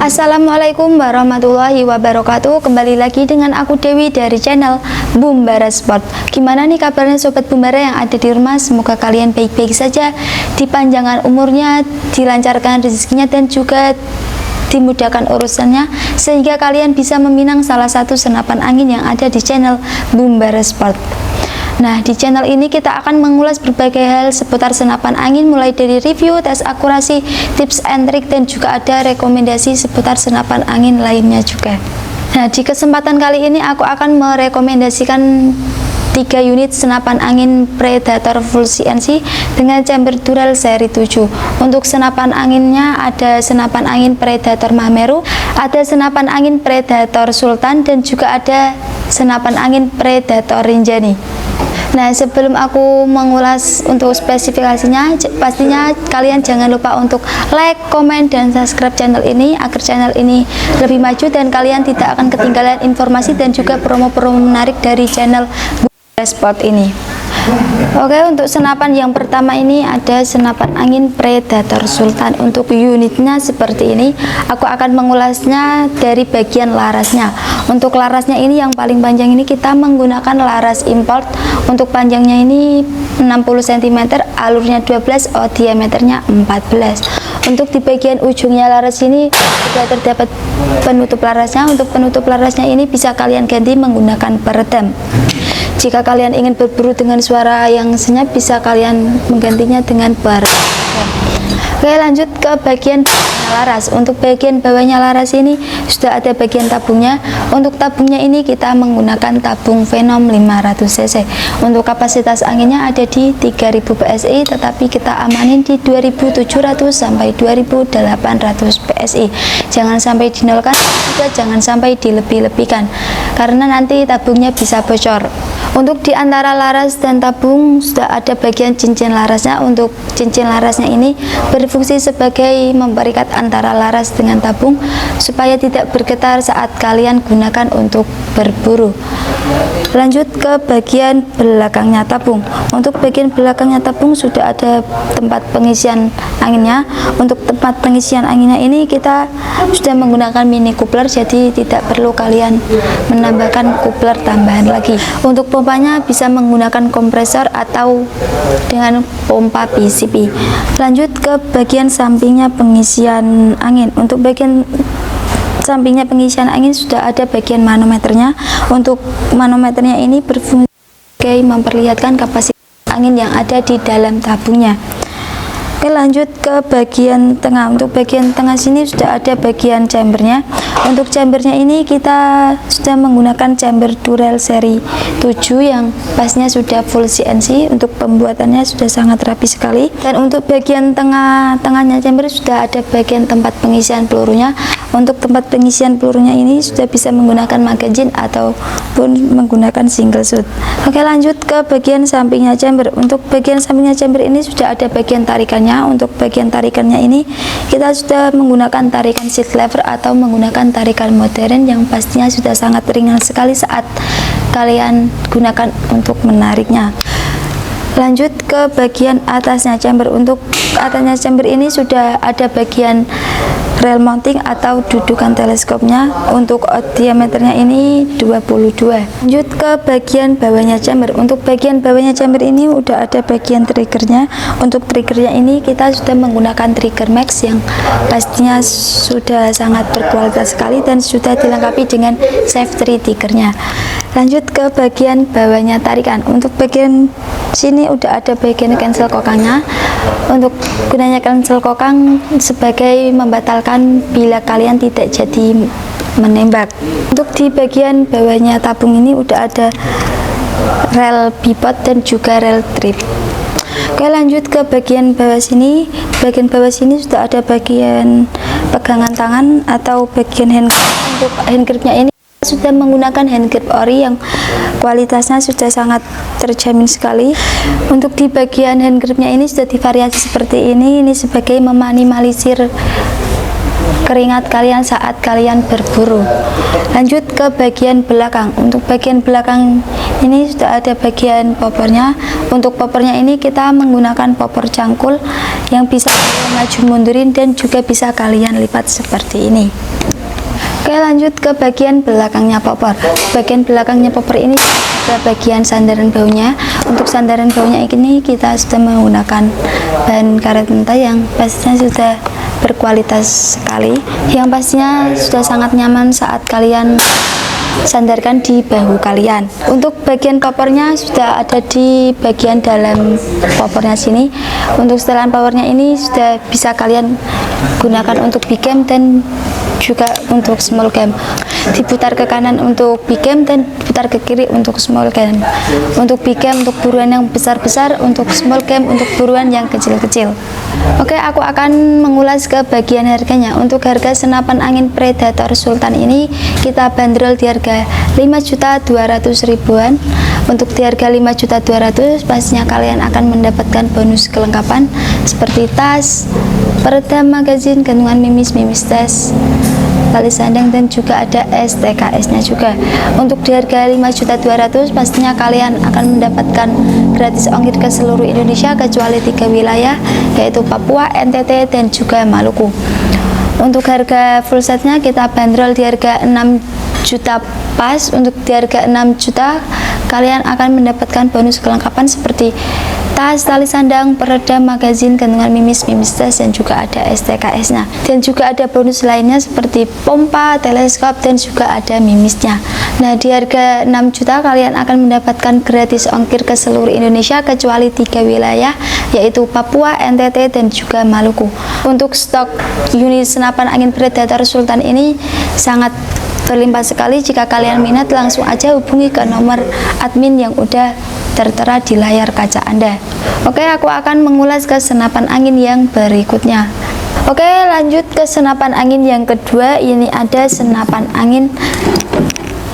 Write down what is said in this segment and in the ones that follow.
Assalamualaikum warahmatullahi wabarakatuh. Kembali lagi dengan aku Dewi dari channel Bumbara Sport. Gimana nih kabarnya sobat Bumbara yang ada di rumah? Semoga kalian baik-baik saja, dipanjangkan umurnya, dilancarkan rezekinya, dan juga dimudahkan urusannya, sehingga kalian bisa meminang salah satu senapan angin yang ada di channel Bumbara Sport. Nah, di channel ini kita akan mengulas berbagai hal seputar senapan angin, mulai dari review, tes akurasi, tips and trick, dan juga ada rekomendasi seputar senapan angin lainnya juga. Nah, di kesempatan kali ini aku akan merekomendasikan 3 unit senapan angin Predator full CNC dengan chamber dural seri 7. Untuk senapan anginnya ada senapan angin Predator Mahameru, ada senapan angin Predator Sultan, dan juga ada senapan angin Predator Rinjani. Nah, sebelum aku mengulas untuk spesifikasinya, pastinya kalian jangan lupa untuk like, komen, dan subscribe channel ini agar channel ini lebih maju dan kalian tidak akan ketinggalan informasi dan juga promo-promo menarik dari channel Bumbara Sport ini. Oke, untuk senapan yang pertama ini ada senapan angin Predator Sultan. Untuk unitnya seperti ini. Aku akan mengulasnya dari bagian larasnya. Untuk larasnya ini yang paling panjang ini kita menggunakan laras import. Untuk panjangnya ini 60 cm, alurnya 12, diameternya 14. Untuk di bagian ujungnya laras ini sudah terdapat penutup larasnya. Untuk penutup larasnya ini bisa kalian ganti menggunakan peredam. Jika kalian ingin berburu dengan suara yang senyap, bisa kalian menggantinya dengan peredam. Oke, lanjut ke bagian laras. Untuk bagian bawahnya laras ini sudah ada bagian tabungnya. Untuk tabungnya ini kita menggunakan tabung Venom 500 cc. Untuk kapasitas anginnya ada di 3000 PSI, tetapi kita amanin di 2700 sampai 2800 PSI. Jangan sampai dinolkan, juga jangan sampai dilebih-lebihkan, karena nanti tabungnya bisa bocor. Untuk di antara laras dan tabung sudah ada bagian cincin larasnya. Untuk cincin larasnya ini berfungsi sebagai memperikat antara laras dengan tabung supaya tidak bergetar saat kalian gunakan untuk berburu. Lanjut ke bagian belakangnya tabung. Untuk bagian belakangnya tabung sudah ada tempat pengisian anginnya. Untuk tempat pengisian anginnya ini kita sudah menggunakan mini coupler, jadi tidak perlu kalian menambahkan coupler tambahan lagi. Untuk pompanya bisa menggunakan kompresor atau dengan pompa PCP. Lanjut ke bagian sampingnya pengisian angin. Untuk bagian sampingnya pengisian angin sudah ada bagian manometernya. Untuk manometernya ini berfungsi sebagai memperlihatkan kapasitas angin yang ada di dalam tabungnya. Oke, lanjut ke bagian tengah. Untuk bagian tengah sini sudah ada bagian chambernya. Untuk chambernya ini kita sudah menggunakan chamber dural seri 7 yang pasnya sudah full CNC. Untuk pembuatannya sudah sangat rapi sekali. Dan untuk bagian tengahnya chamber sudah ada bagian tempat pengisian pelurunya. Untuk tempat pengisian pelurunya ini sudah bisa menggunakan magazine ataupun menggunakan single shot. Oke, lanjut ke bagian sampingnya chamber. Untuk bagian sampingnya chamber ini sudah ada bagian tarikannya. Untuk bagian tarikannya ini kita sudah menggunakan tarikan seat lever atau menggunakan tarikan modern yang pastinya sudah sangat ringan sekali saat kalian gunakan untuk menariknya. Lanjut ke bagian atasnya chamber. Untuk atasnya chamber ini sudah ada bagian rail mounting atau dudukan teleskopnya. Untuk diameternya ini 22. Lanjut ke bagian bawahnya chamber. Untuk bagian bawahnya chamber ini udah ada bagian triggernya. Untuk triggernya ini kita sudah menggunakan trigger max yang pastinya sudah sangat berkualitas sekali dan sudah dilengkapi dengan safety triggernya. Lanjut ke bagian bawahnya tarikan. Untuk bagian sini udah ada bagian cancel kokangnya. Untuk gunanya cancel kokang sebagai membatalkan bila kalian tidak jadi menembak. Untuk di bagian bawahnya tabung ini udah ada rel bipod dan juga rel trip. Oke, lanjut ke bagian bawah sini. Bagian bawah sini sudah ada bagian pegangan tangan atau bagian hand grip. Untuk hand gripnya ini sudah menggunakan hand grip ori yang kualitasnya sudah sangat terjamin sekali. Untuk di bagian hand gripnya ini sudah divariasi seperti ini sebagai meminimalisir keringat kalian saat kalian berburu. Lanjut ke bagian belakang. Untuk bagian belakang ini sudah ada bagian popornya. Untuk popornya ini kita menggunakan popor cangkul yang bisa kalian maju mundurin dan juga bisa kalian lipat seperti ini. Oke, lanjut ke bagian belakangnya popor. Bagian belakangnya popor ini ada bagian sandaran baunya. Untuk sandaran baunya ini kita sudah menggunakan bahan karet mentah yang pastinya sudah berkualitas sekali, yang pastinya sudah sangat nyaman saat kalian sandarkan di bahu kalian. Untuk bagian popornya sudah ada di bagian dalam popornya sini. Untuk setelan popornya ini sudah bisa kalian gunakan untuk big cam dan juga untuk small cam. Diputar ke kanan untuk big cam dan diputar ke kiri untuk small cam. Untuk big cam untuk buruan yang besar-besar, untuk small cam untuk buruan yang kecil-kecil. Oke, aku akan mengulas ke bagian harganya. Untuk harga senapan angin Predator Sultan ini kita bandrol di harga 5.200.000-an. Untuk di harga 5.200.000 pastinya kalian akan mendapatkan bonus kelengkapan seperti tas, peredam magazin, gantungan mimis tas, tali sandang, dan juga ada STKS nya juga. Untuk di harga 5.200.000 pastinya kalian akan mendapatkan gratis ongkir ke seluruh Indonesia kecuali 3 wilayah, yaitu Papua, NTT, dan juga Maluku. Untuk harga full setnya kita bandrol di harga 6 juta pas. Untuk di harga 6 juta kalian akan mendapatkan bonus kelengkapan seperti tas, tali sandang, peredam magazin, gantungan mimis tas, dan juga ada STKS nya, dan juga ada bonus lainnya seperti pompa, teleskop, dan juga ada mimisnya. Nah, di harga 6 juta kalian akan mendapatkan gratis ongkir ke seluruh Indonesia kecuali 3 wilayah, yaitu Papua, NTT, dan juga Maluku. Untuk stok unit senapan angin Predator Sultan ini sangat berlimpah sekali. Jika kalian minat langsung aja hubungi ke nomor admin yang udah tertera di layar kaca Anda. Oke, aku akan mengulas ke senapan angin yang berikutnya. Oke, lanjut ke senapan angin yang kedua. Ini ada senapan angin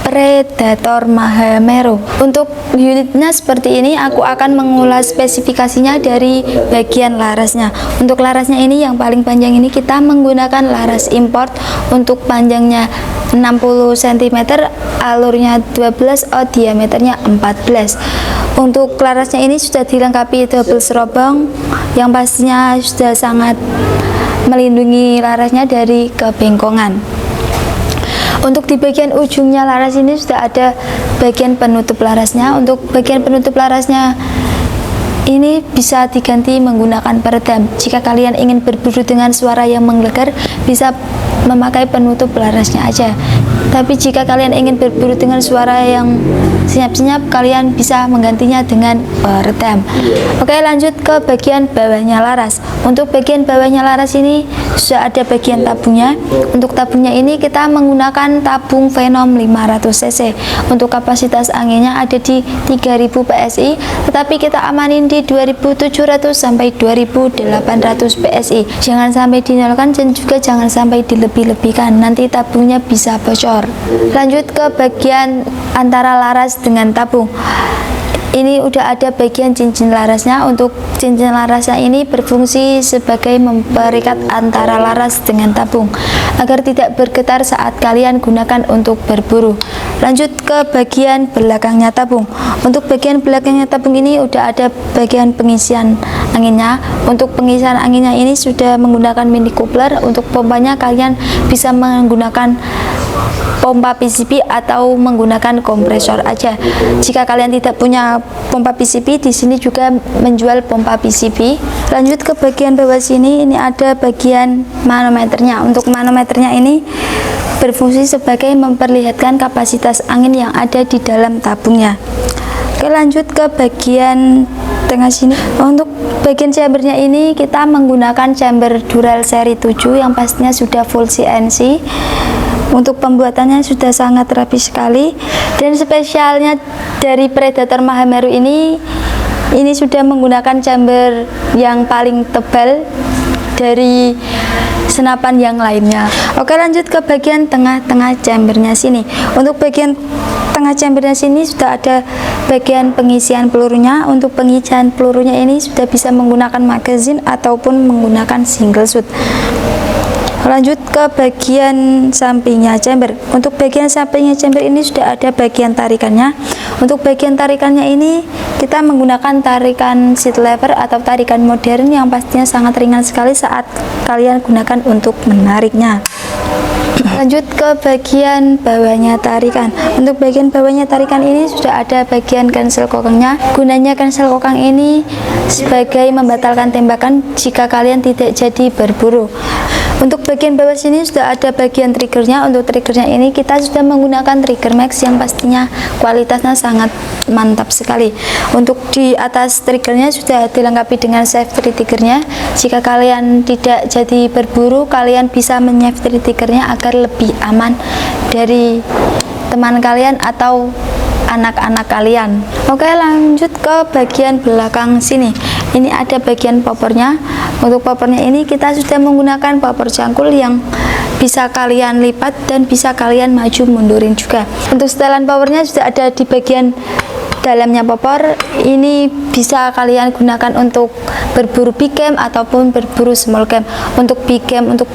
Predator Mahameru. Untuk unitnya seperti ini, aku akan mengulas spesifikasinya dari bagian larasnya. Untuk larasnya ini yang paling panjang ini kita menggunakan laras import. Untuk panjangnya 60 cm, alurnya 12, diameternya 14. Untuk larasnya ini sudah dilengkapi double serobong yang pastinya sudah sangat melindungi larasnya dari kebengkongan. Untuk di bagian ujungnya laras ini sudah ada bagian penutup larasnya. Untuk bagian penutup larasnya ini bisa diganti menggunakan peredam. Jika kalian ingin berburu dengan suara yang menggelegar, bisa memakai penutup larasnya aja. Tapi jika kalian ingin berburu dengan suara yang senyap-senyap, kalian bisa menggantinya dengan peredam. Oke, lanjut ke bagian bawahnya laras. Untuk bagian bawahnya laras ini sudah ada bagian tabungnya. Untuk tabungnya ini kita menggunakan tabung Venom 500 cc. Untuk kapasitas anginnya ada di 3000 PSI, tetapi kita amanin di 2700 sampai 2800 PSI. Jangan sampai dinolkan dan juga jangan sampai dilebih-lebihkan, nanti tabungnya bisa bocor. Lanjut ke bagian antara laras dengan tabung. Ini udah ada bagian cincin larasnya. Untuk cincin larasnya ini berfungsi sebagai memperikat antara laras dengan tabung agar tidak bergetar saat kalian gunakan untuk berburu. Lanjut ke bagian belakangnya tabung. Untuk bagian belakangnya tabung ini udah ada bagian pengisian anginnya. Untuk pengisian anginnya ini sudah menggunakan mini coupler. Untuk pompanya kalian bisa menggunakan pompa PCP atau menggunakan kompresor aja. Jika kalian tidak punya pompa PCP, di sini juga menjual pompa PCP. Lanjut ke bagian bawah sini, ini ada bagian manometernya. Untuk manometernya ini berfungsi sebagai memperlihatkan kapasitas angin yang ada di dalam tabungnya. Oke, lanjut ke bagian tengah sini. Untuk bagian chambernya ini kita menggunakan chamber Dural seri 7 yang pastinya sudah full CNC. Untuk pembuatannya sudah sangat rapi sekali, dan spesialnya dari Predator Mahameru ini sudah menggunakan chamber yang paling tebal dari senapan yang lainnya. Oke, lanjut ke bagian tengah-tengah chambernya sini. Untuk bagian tengah chambernya sini sudah ada bagian pengisian pelurunya. Untuk pengisian pelurunya ini sudah bisa menggunakan magazine ataupun menggunakan single shot. Lanjut ke bagian sampingnya chamber. Untuk bagian sampingnya chamber ini sudah ada bagian tarikannya. Untuk bagian tarikannya ini kita menggunakan tarikan seat lever atau tarikan modern yang pastinya sangat ringan sekali saat kalian gunakan untuk menariknya. Lanjut ke bagian bawahnya tarikan. Untuk bagian bawahnya tarikan ini sudah ada bagian cancel kokangnya. Gunanya cancel kokang ini sebagai membatalkan tembakan jika kalian tidak jadi berburu. Untuk bagian bawah sini sudah ada bagian triggernya. Untuk triggernya ini kita sudah menggunakan trigger max yang pastinya kualitasnya sangat mantap sekali. Untuk di atas triggernya sudah dilengkapi dengan safety triggernya. Jika kalian tidak jadi berburu, kalian bisa men-safety triggernya agar lebih aman dari teman kalian atau anak-anak kalian. Oke, lanjut ke bagian belakang sini. Ini ada bagian popornya. Untuk popornya ini kita sudah menggunakan popor cangkul yang bisa kalian lipat dan bisa kalian maju mundurin juga. Untuk setelan powernya sudah ada di bagian dalamnya popor. Ini bisa kalian gunakan untuk berburu big game ataupun berburu small game. Untuk big game untuk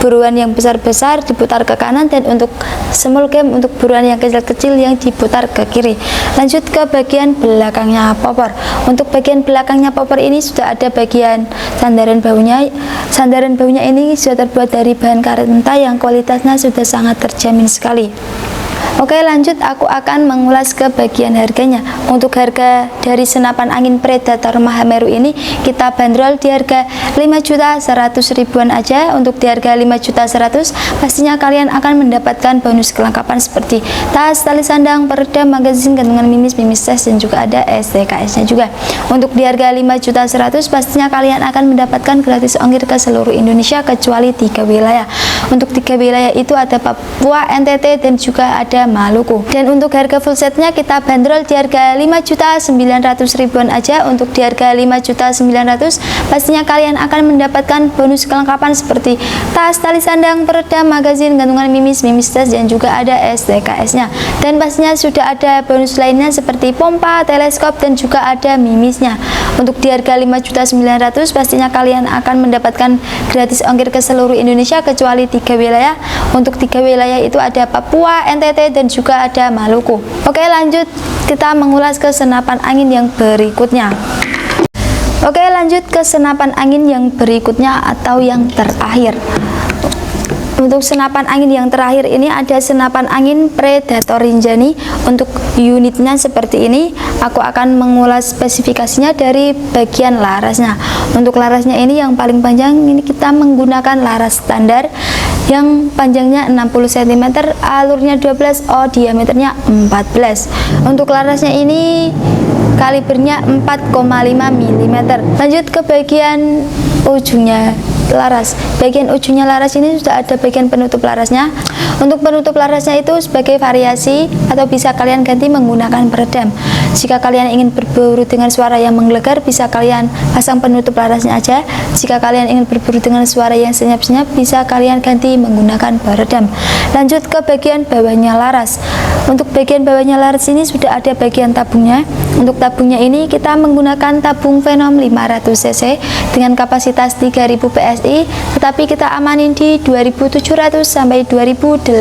buruan yang besar-besar diputar ke kanan, dan untuk small game untuk buruan yang kecil-kecil yang diputar ke kiri. Lanjut ke bagian belakangnya popor. Untuk bagian belakangnya popor ini sudah ada bagian sandaran bahunya. Sandaran bahunya ini sudah terbuat dari bahan karet mentah yang kualitasnya sudah sangat terjamin sekali. Oke, lanjut aku akan mengulas ke bagian harganya. Untuk harga dari senapan angin Predator Mahameru ini kita bandrol di harga 5.100.000-an aja. Untuk di harga 5.100.000 pastinya kalian akan mendapatkan bonus kelengkapan seperti tas, tali sandang, peredam, magazin, gantungan mimis, tes, dan juga ada STKS nya juga. Untuk di harga 5.100.000 pastinya kalian akan mendapatkan gratis ongkir ke seluruh Indonesia kecuali 3 wilayah. Untuk 3 wilayah itu ada Papua, NTT, dan juga ada Maluku. Dan untuk harga full setnya kita bandrol di harga 5.900.000-an aja. Untuk di harga 5.900.000 pastinya kalian akan mendapatkan bonus kelengkapan seperti tas, tali sandang, peredam, magazin, gantungan mimis, tes, dan juga ada STKS nya. Dan pastinya sudah ada bonus lainnya seperti pompa, teleskop, dan juga ada mimisnya. Untuk di harga 5.900.000 pastinya kalian akan mendapatkan gratis ongkir ke seluruh Indonesia kecuali 3 wilayah. Untuk 3 wilayah itu ada Papua, NTT, dan juga ada Maluku. Oke, lanjut kita mengulas ke senapan angin yang berikutnya. Oke, lanjut ke senapan angin yang berikutnya atau yang terakhir. Untuk senapan angin yang terakhir ini ada senapan angin Predator Rinjani. Untuk unitnya seperti ini. Aku akan mengulas spesifikasinya dari bagian larasnya. Untuk larasnya ini yang paling panjang ini kita menggunakan laras standar yang panjangnya 60 cm, alurnya 12, diameternya 14. Untuk larasnya ini kalibernya 4,5 mm. Lanjut ke bagian ujungnya laras. Bagian ujungnya laras ini sudah ada bagian penutup larasnya. Untuk penutup larasnya itu sebagai variasi atau bisa kalian ganti menggunakan peredam. Jika kalian ingin berburu dengan suara yang menggelegar, bisa kalian pasang penutup larasnya aja. Jika kalian ingin berburu dengan suara yang senyap-senyap, bisa kalian ganti menggunakan peredam. Lanjut ke bagian bawahnya laras. Untuk bagian bawahnya laras ini sudah ada bagian tabungnya. Untuk tabungnya ini kita menggunakan tabung Venom 500 cc dengan kapasitas 3000 PSI, tetapi kita amanin di 2700 sampai 2800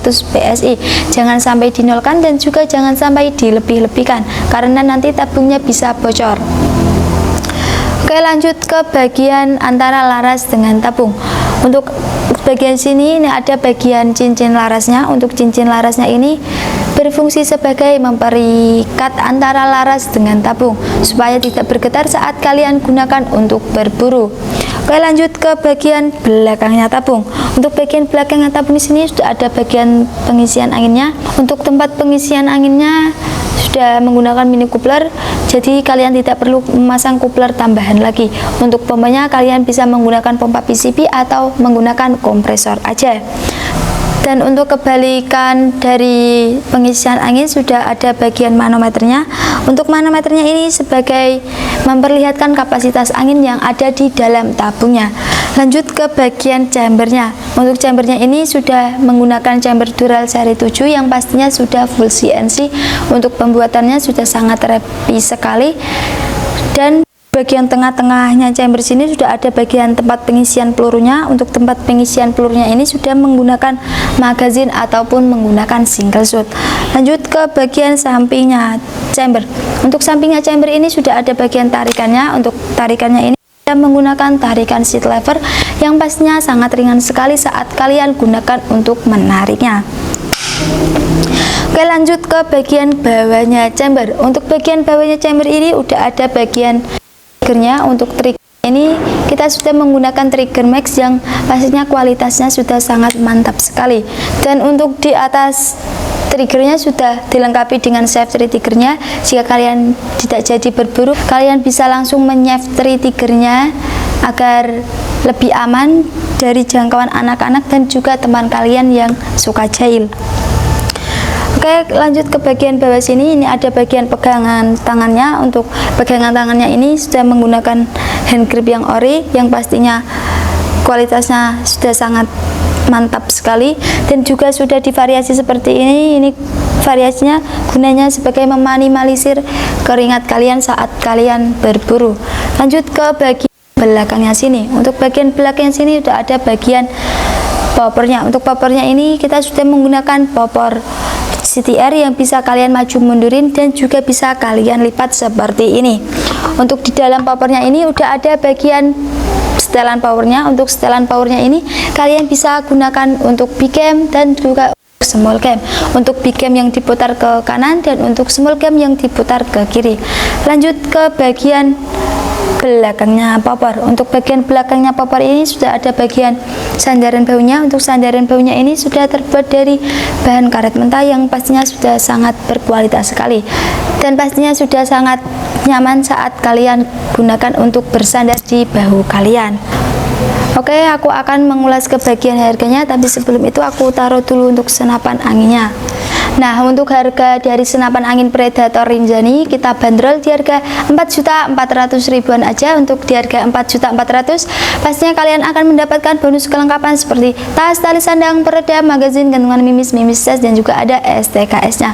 PSI. Jangan sampai dinolkan dan juga jangan sampai dilebih-lebihkan karena nanti tabungnya bisa bocor. Oke, lanjut ke bagian antara laras dengan tabung. Untuk bagian sini ini ada bagian cincin larasnya. Untuk cincin larasnya ini berfungsi sebagai memperikat antara laras dengan tabung supaya tidak bergetar saat kalian gunakan untuk berburu. Oke, lanjut ke bagian belakangnya tabung. Untuk bagian belakangnya tabung di sini sudah ada bagian pengisian anginnya. Untuk tempat pengisian anginnya sudah menggunakan mini coupler, jadi kalian tidak perlu memasang coupler tambahan lagi. Untuk pompanya kalian bisa menggunakan pompa PCP atau menggunakan kompresor aja. Dan untuk kebalikan dari pengisian angin sudah ada bagian manometernya. Untuk manometernya ini sebagai memperlihatkan kapasitas angin yang ada di dalam tabungnya. Lanjut ke bagian chambernya. Untuk chambernya ini sudah menggunakan chamber Dural seri 7 yang pastinya sudah full CNC. Untuk pembuatannya sudah sangat rapi sekali dan bagian tengah-tengahnya chamber sini sudah ada bagian tempat pengisian pelurunya. Untuk tempat pengisian pelurunya ini sudah menggunakan magazin ataupun menggunakan single shot. Lanjut ke bagian sampingnya chamber. Untuk sampingnya chamber ini sudah ada bagian tarikannya. Untuk tarikannya ini menggunakan tarikan seat lever yang pastinya sangat ringan sekali saat kalian gunakan untuk menariknya. Oke, lanjut ke bagian bawahnya chamber. Untuk bagian bawahnya chamber ini udah ada bagian triggernya. Untuk trigger ini kita sudah menggunakan trigger max yang pastinya kualitasnya sudah sangat mantap sekali. Dan untuk di atas triggernya sudah dilengkapi dengan safety triggernya. Jika kalian tidak jadi berburu, kalian bisa langsung menyafety triggernya agar lebih aman dari jangkauan anak-anak dan juga teman kalian yang suka jahil. Oke, lanjut ke bagian bawah sini. Ini ada bagian pegangan tangannya. Untuk pegangan tangannya ini sudah menggunakan hand grip yang ori, yang pastinya kualitasnya sudah sangat mantap sekali dan juga sudah divariasi seperti ini. Ini variasinya gunanya sebagai meminimalisir keringat kalian saat kalian berburu. Lanjut ke bagian belakangnya sini. Untuk bagian belakang sini sudah ada bagian poppernya. Untuk poppernya ini kita sudah menggunakan popper CTR yang bisa kalian maju mundurin dan juga bisa kalian lipat seperti ini. Untuk di dalam poppernya ini udah ada bagian setelan powernya. Untuk setelan powernya ini kalian bisa gunakan untuk big cam dan juga small cam. Untuk big cam yang diputar ke kanan dan untuk small cam yang diputar ke kiri. Lanjut ke bagian belakangnya popper. Untuk bagian belakangnya popper ini sudah ada bagian sandaran baunya. Untuk sandaran baunya ini sudah terbuat dari bahan karet mentah yang pastinya sudah sangat berkualitas sekali dan pastinya sudah sangat nyaman saat kalian gunakan untuk bersandar di bahu kalian. Oke, aku akan mengulas ke bagian harganya, tapi sebelum itu aku taruh dulu untuk senapan anginnya. Nah, untuk harga dari senapan angin Predator Rinjani kita bandrol di harga 4.400.000-an aja. Untuk di harga 4.400.000 pastinya kalian akan mendapatkan bonus kelengkapan seperti tas, tali sandang, peredam, magazin, gantungan mimis, tas, dan juga ada STKS-nya.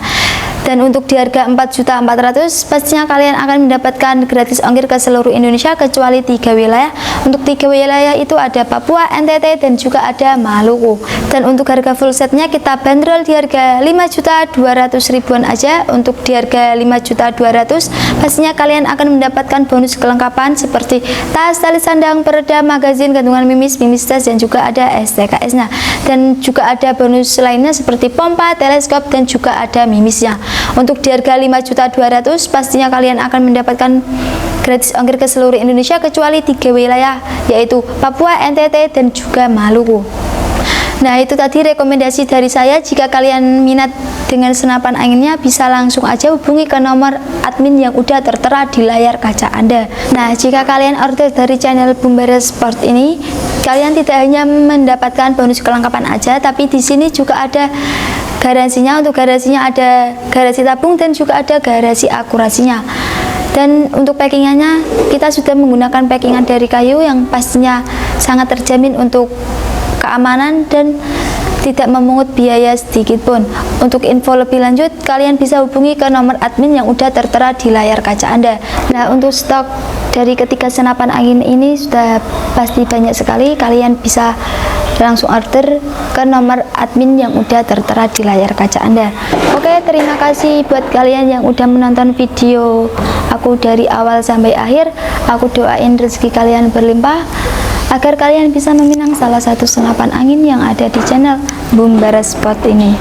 Dan untuk di harga 4.400.000 pastinya kalian akan mendapatkan gratis ongkir ke seluruh Indonesia kecuali 3 wilayah. Untuk 3 wilayah itu ada Papua, NTT, dan juga ada Maluku. Dan untuk harga full setnya kita bandrol di harga 5.200.000-an aja. Untuk di harga 5.200.000 pastinya kalian akan mendapatkan bonus kelengkapan seperti tas, tali sandang, peredam, magazin, gantungan mimis, tas, dan juga ada STKS-nya. Dan juga ada bonus lainnya seperti pompa, teleskop, dan juga ada mimisnya. Untuk di harga 5.200.000 pastinya kalian akan mendapatkan gratis ongkir ke seluruh Indonesia kecuali 3 wilayah, yaitu Papua, NTT, dan juga Maluku. Nah, itu tadi rekomendasi dari saya. Jika kalian minat dengan senapan anginnya, bisa langsung aja hubungi ke nomor admin yang udah tertera di layar kaca Anda. Nah, jika kalian order dari channel Bumbara Sport ini, kalian tidak hanya mendapatkan bonus kelengkapan aja, tapi di sini juga ada garansinya. Untuk garansinya ada garansi tabung dan juga ada garansi akurasinya. Dan untuk packingannya kita sudah menggunakan packingan dari kayu yang pastinya sangat terjamin untuk keamanan dan tidak memungut biaya sedikit pun. Untuk info lebih lanjut kalian bisa hubungi ke nomor admin yang udah tertera di layar kaca Anda. Nah, untuk stok dari ketiga senapan angin ini sudah pasti banyak sekali. Kalian bisa langsung order ke nomor admin yang udah tertera di layar kaca Anda. Oke, terima kasih buat kalian yang udah menonton video aku dari awal sampai akhir. Aku doain rezeki kalian berlimpah agar kalian bisa meminang salah satu senapan angin yang ada di channel Bumbara Sport ini.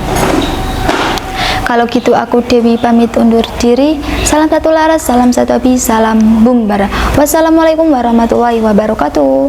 Kalau gitu aku Dewi pamit undur diri. Salam satu laras, salam satu hobi, salam Bumbara. Wassalamualaikum warahmatullahi wabarakatuh.